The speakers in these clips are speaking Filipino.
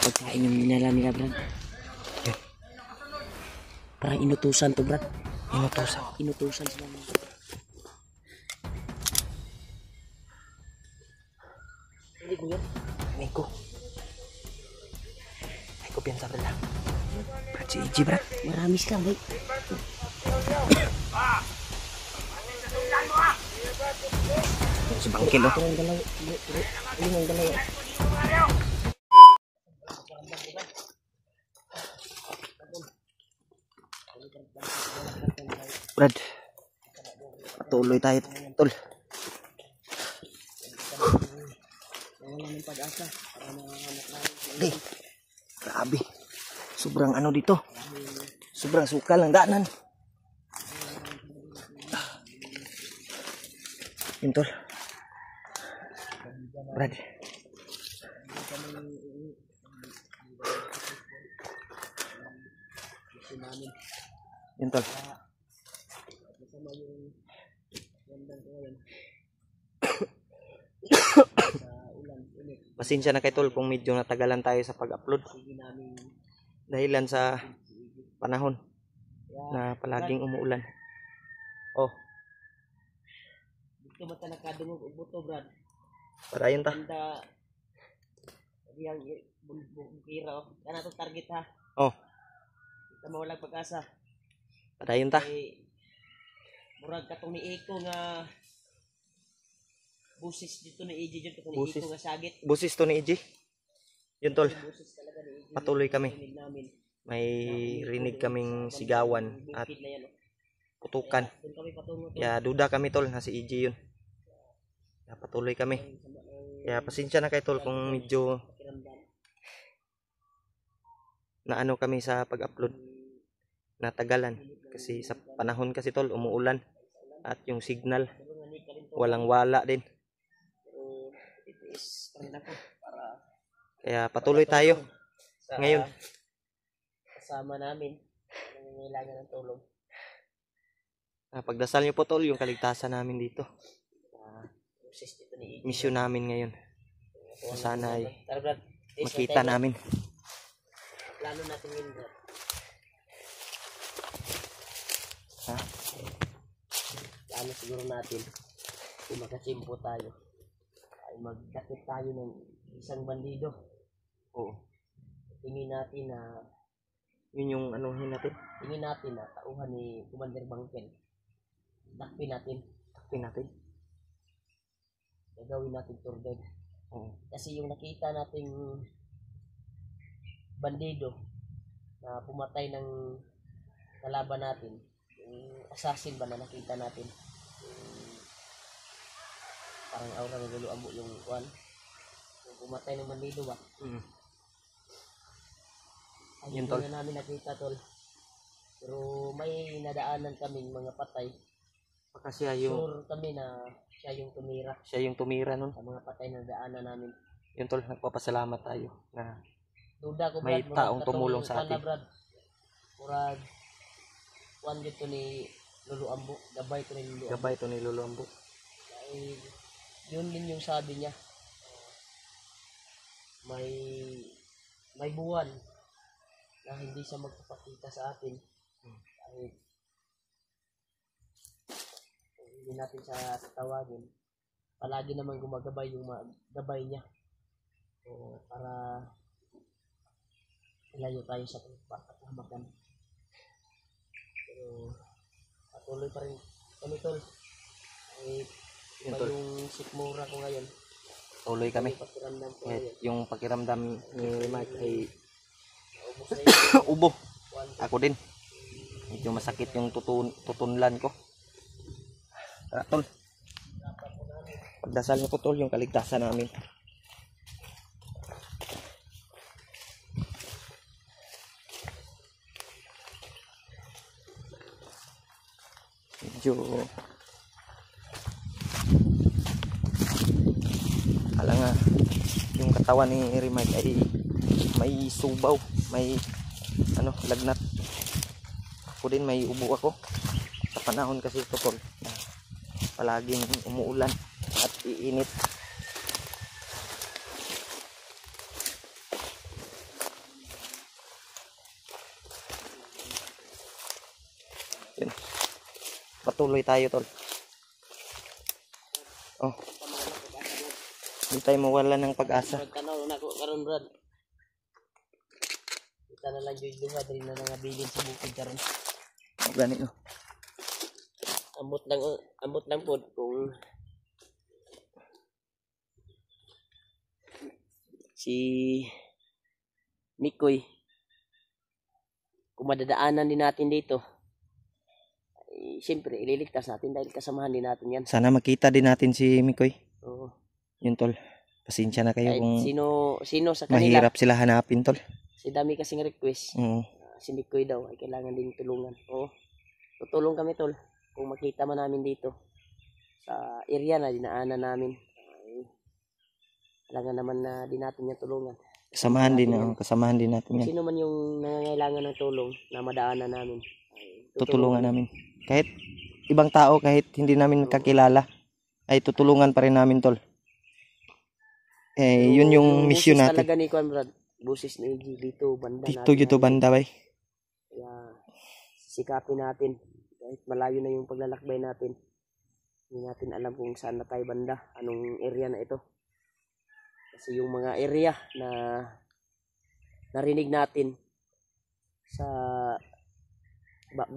pagkain yung minala nila, Brad. Yun. Parang inutusan to, Brad. Inutusan sila. Hindi ko yan. Miko piyansa, Brad. Brad, si EJ, Brad. Marami sila, Brad. Si Bangkin, oh. Yung galaw. Brad, patuloy tayo, tol. Hindi, grabe. Sobrang ano dito. Sobrang sukal ng daanan. Yun, tol. Brad. Yun, tol. Pasensya na kay tol kung medyo natagalan tayo sa pag-upload. Dahilan sa panahon na palaging umuulan. Oh. Dito mata nakadungog og buto, Brad. Para yun ta. Yang kira oh. Kana to target ha. Oh. Kita mawalang pag-asa. Para yun ta. Murag katong ni Eko nga busis dito ni EJ dito ni Eko nga sagit. Busis to ni EJ. Yun, tol. Patuloy kami. May rinig kaming sigawan at putukan. Kaya duda kami, tol, na si EJ yun. Kaya patuloy kami. Kaya pasensya na kay tol kung medyo na ano kami sa pag-upload. Natagalan. Kasi sa panahon kasi, tol, umuulan. At yung signal walang wala din. Kaya patuloy tayo ngayon. Kasama namin nangangailangan ng tulong. Pagdasal niyo po, tol, yung kaligtasan namin dito. Misyon namin ngayon. Sana ay makita namin. Plano natin yun, Brad. Ha? Plano siguro natin kung magkasimpo tayo ay magkakit tayo ng isang bandido. Oo. Tingin natin na yun yung anuhin natin. Tingin natin na tauhan ni Commander Bangkin. Takpin natin. Gagawin natin tour guide. Oo. Kasi yung nakita nating bandido na pumatay ng kalaban natin, yung assassin ba na nakita natin, parang aura na gulo amo yung one. Yung pumatay ng bandido ba? Ayun, tol. Na namin nakita, tol. Pero may nadaanan kaming mga patay. Kasi sure kami na siya yung tumira. Siya yung tumira nun. Sa mga patay na nadaanan namin. Yun, tol, nagpapasalamat tayo na duda ko, may Brad, taong tumulong sa atin. Brad. Murag one dito ni Lolo Ambo. Gabay to ni Lolo Ambo. Ay, yun din yung sabi niya. May buwan na hindi siya magpapakita sa atin. Kahit hindi natin siya tatawagin, palagi naman gumagabay yung gabay niya. So, para ilayo tayo sa pagpapahamakan. Pero patuloy pa rin kami, tol. Ay, yung sikmura ko ngayon. Tuloy kami. Yung pakiramdam ni Mike ay ubo. Ako din. Medyo masakit yung tutunlan ko. Tara, tol. Pagdasal niyo po, tol, yung kaligtasan namin. Medyo alam nga yung katawan ni Remike ay may subaw, may lagnat. Ako din may ubo ako sa panahon kasi ito, tol, palaging umuulan at iinit. patuloy tayo tol. Oh. Hindi tayo mawala ng pag-asa. Tanaw na ko karon brad. Kita na lang yung duha diri na nangabilin sa bukid karon. Gani no. Ambot lang pod kung si Mikoy kung madadaanan din natin dito, siyempre ililigtas natin dahil kasamahan din natin yan. Sana makita din natin si Mikoy. Oo. Yun tol. Pasensya na kayo Kahit kung sino sa kanila. mahirap sila hanapin tol. Si dami kasing request. Oo. Si Mikoy daw ay kailangan din tulungan. Oo. Tutulong kami tol. Kung makita man namin dito sa area na dinaanan namin. Kailangan naman na din natin yung tulungan. Kasamahan din natin yan. Sino man yung nangangailangan ng tulong na madaanan namin, Tutulungan namin. Kahit ibang tao, kahit hindi namin kakilala, ay tutulungan pa rin namin tol. Yun yung mission natin. Talaga ni Juan Brad, busis ni EG dito banda natin. Dito banda bay. Kaya sikapin natin kahit malayo na yung paglalakbay natin. Hindi natin alam kung saan na tayo banda, anong area na ito. Kasi yung mga area na narinig natin sa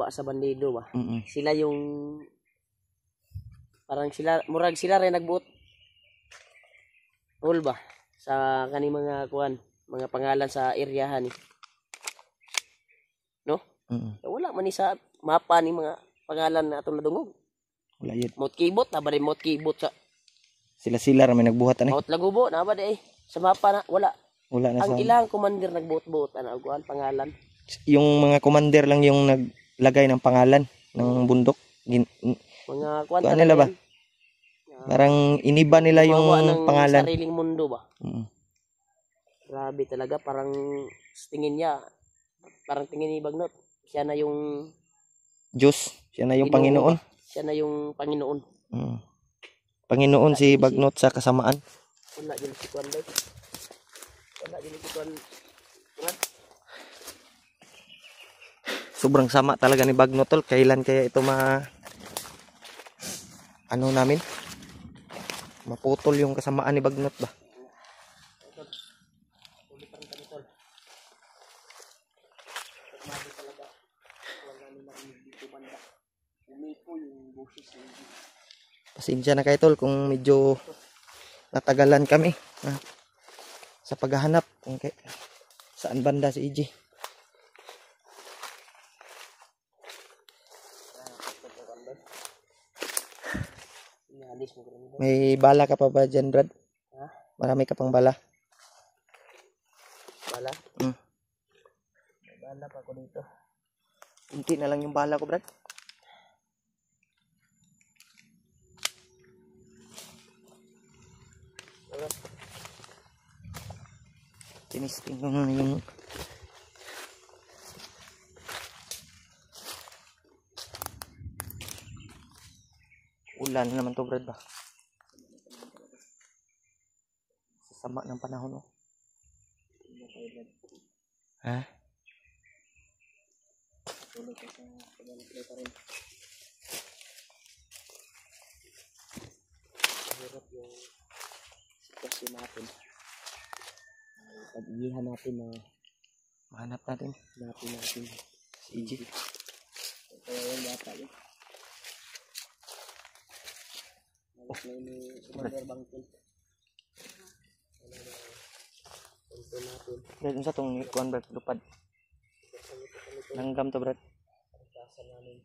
sa bandido ba. Sila yung parang murag sila rin nagbuot all ba sa kani mga kuan, mga pangalan sa areahan ni. No? Wala man ni sa mapa ni mga pangalan na atong nadungog. Wala yun. Mount Kibot na ba rin Mount Kibot sa Sila may nagbuhat ani. Mount Lagubo na ba di sa mapa na wala. Wala na ang sa ilang commander nagbuot-buot ano kuan pangalan. Yung mga commander lang yung naglagay ng pangalan ng bundok. Mga kuan nila ba? Parang iniba nila yung pangalan. Sariling mundo ba? Grabe talaga, parang tingin niya, parang tingin ni Bagnot, siya na yung Diyos, siya na yung Panginoon. Siya na yung Panginoon. Panginoon si Bagnot sa kasamaan. Wala din si Kuan Day. Wala din si Kuan. Sobrang sama talaga ni Bagnot tol. Kailan kaya ito namin? Maputol yung kasamaan ni Bagnot ba? Pasensya na kayo tol kung medyo natagalan kami sa paghahanap kung saan banda si EG. May bala ka pa ba dyan, Brad? Ha? Marami ka pang bala? Bala? May bala pa ko dito. Kunti na lang yung bala ko, Brad. Tinisting ko na yung ulan naman to, Brad ba? Sasama ng panahon, oh. Ha? Hirap yung sitwasyon natin. Pag-iihan natin na mahanap natin si EG. Kaya yung bata yun. Malas na yun Commander Bangkil. Punto natin. Brad, sa itong ikuan, Brad, lupad. Langgam to, Brad. Pagkasa namin.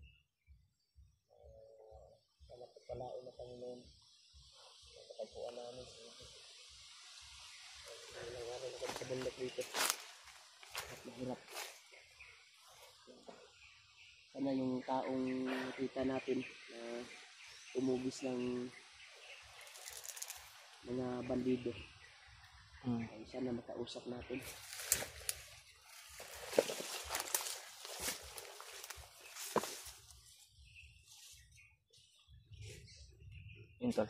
Sana pagpalain na Panginoon. Nakatagpuan namin. Ilang araw na kami sa bundok dito. At mahirap. Sana yung taong nakita natin na umugis ng mga bandido. Ay sana makausap natin. Yun tol.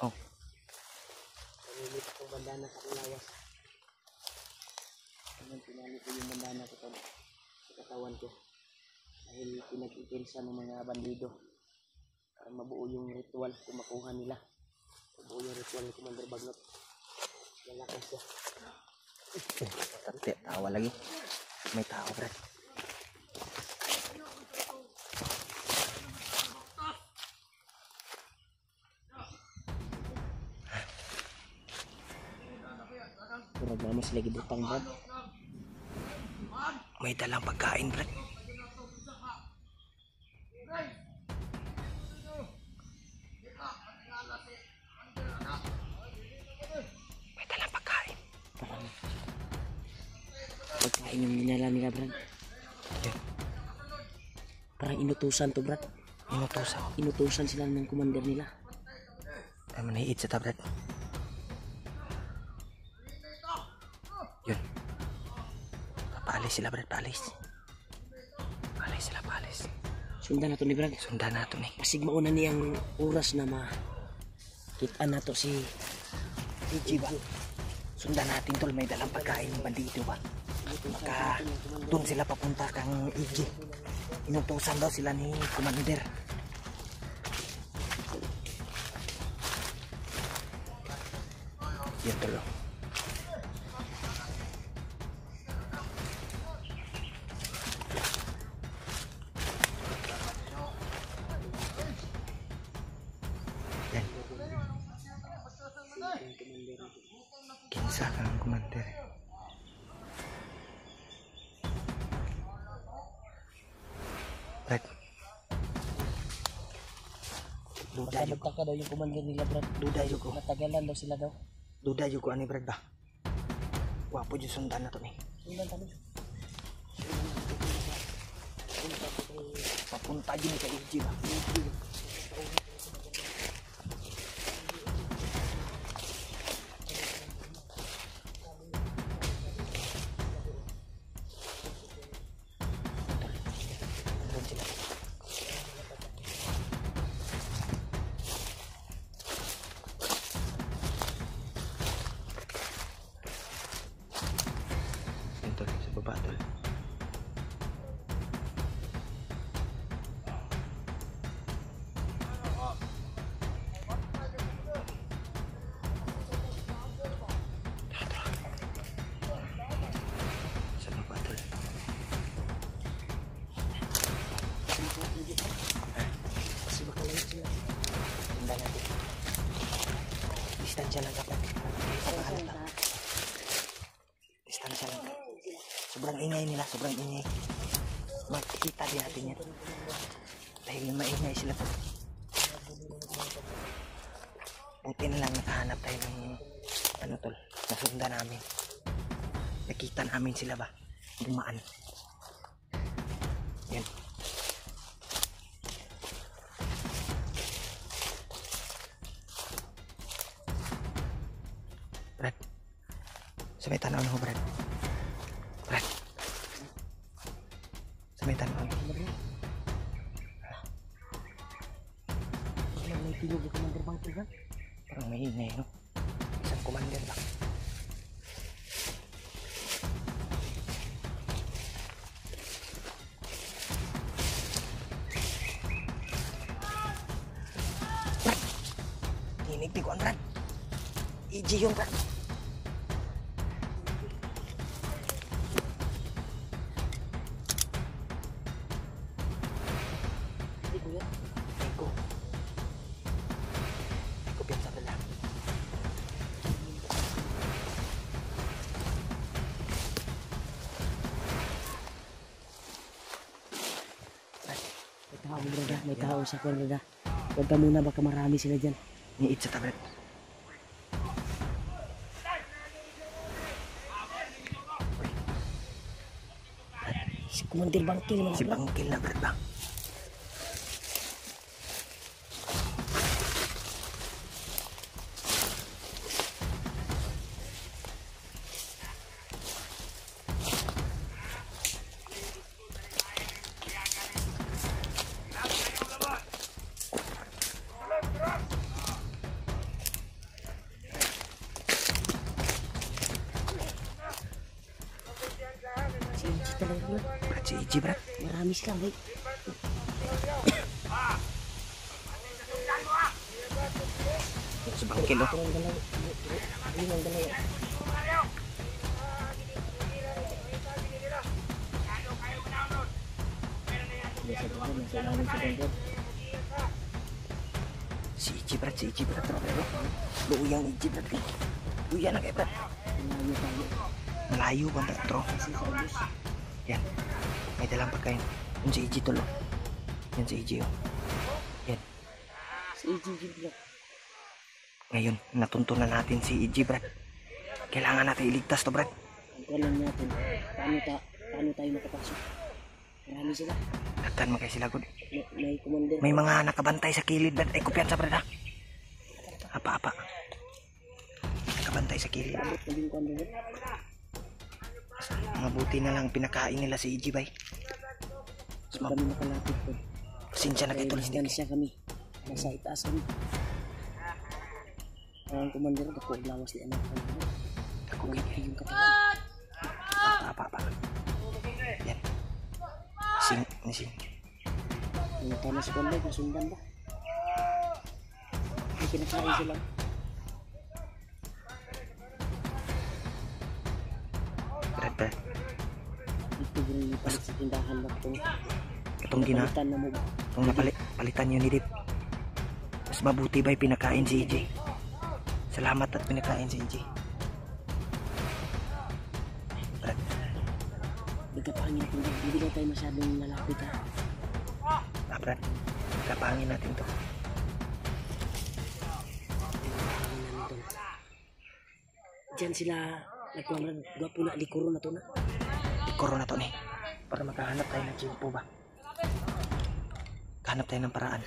Oh. Namilit itong bandana sa lawas. Anong Tinali ko yung bandana ko sa katawan ko. Dahil pinag-itinsa ng mga bandido. Para mabuo yung ritual kung makuha nila. Mabuo yung ritual ni Commander Bagnot. Lalaki siya. Tati, tawa lagi. May tao, Brad. Kurag naman sila gibutang, Brad. May dalang pagkain, Brad. May dalang pagkain. Pagkain yung minala nila, Brad. Yeah. Parang inutusan to, Brad. Inutusan. Inutusan sila ng commander nila. Ay, maniit sa tablet. Yun. Paalis sila, Brad. Paalis. Paalis sila, paalis. Sundan na to ni Brad. Sundan na to ni. Kasig mauna niyang oras na kita na to si EG ba? Sundan natin, tol. May dalang pagkain ng bandido ba? Baka doon sila papunta kang EG. Inutusan daw sila ni Commander. Yan, tol. Yan. Kinsa kang Commander. Brad. Duda yun ko. Magtaka daw yung commander nila, Brad. Duda yun ko. Matagalan daw sila daw. Duda yun ko ani, Brad ba? Wapo yung sundan na to ni. Sundan kami. Papunta din sa EG ba? Sa baba, tol. Sa baba, tol. Kasi baka lang sila. Sundan natin. Distansya lang kapag papahalata. Distansya lang. Sobrang ingay nila, sobrang ingay. Makikita din natin yan. Dahil maingay sila po. Buti na lang nakahanap tayo ng ano, tol, nasundan namin. Nakita namin sila ba? Dumaan. Yan. Brad. Sa may tanaw na ko, Brad. Brad. Sa may tanaw na. Parang may tilog yung commander bangkil, Brad. Parang may ingay, no? Isang commander ba? Brad! Tinigtiguan, Brad! EG yun, Brad! Hindi ko yan. Eko. Eko, piyansa pala. May tao, Brad. May tao sa kwan, Brad. Huwag ka muna, baka marami sila dyan. Niit sa tablet. Si commander bangkil, mga Si Brad. Bangkil na, Brad ba? Brad. Brad, si EG, Brad. Marami sila, bay. Sa bangkil, oh. Turang dalawa. Ayun ang dalawa. Nasa bangkod, nasa ilalim sa bangkod. Si EG, Brad. Si EG, Brad. Luyang EG, Brad. Luya na kayo, Brad. Malayo tayo. Malayo ba, Brad, bro? Kasi sa ubos. Yan. May dalang pagkain. Yun si EG, tol, oh. Yan si EG, oh. Yan. Si EG, Brad. Ngayon, natuntunan natin si EG, Brad. Kailangan natin iligtas to, Brad. Ang lang natin, paano tayo makapasok? Marami sila. Dagdan mo kay sila, good. May commander. May mga nakabantay sa kilid, Brad. Ay, kumpiyansa, Brad, ha? Apa. Nakabantay sa kilid. Abot na din commander. Mabuti na lang pinakain nila si EG, bay. Hindi kami nakalapit po. Pasensya na kayo, tol. Hindi Distansya kami. Nasa itaas kami. Ang commander, ako lawas ni anak kami. Ako Malaki yung katawan. apa. Yan. Sing. Minata na si commander, nasundan ba? May kinakain sila. Brad. Ito yung ipalit sa tindahan ba ito? Itong Palitan na mo ba? Itong palitan yun ni Dip. Mas mabuti ba'y pinakain si EG? Salamat at pinakain si EG. Brad. Nagkapangin ako ba? Hindi na tayo masyadong nalapit ha. Brad. Kapangin natin to. Pangin namin doon. Diyan sila nagpamang gwapo na likuro na to na. Ikoro na to ni. Para makahanap tayo ng chimpo ba? Hanap tayo ng paraan.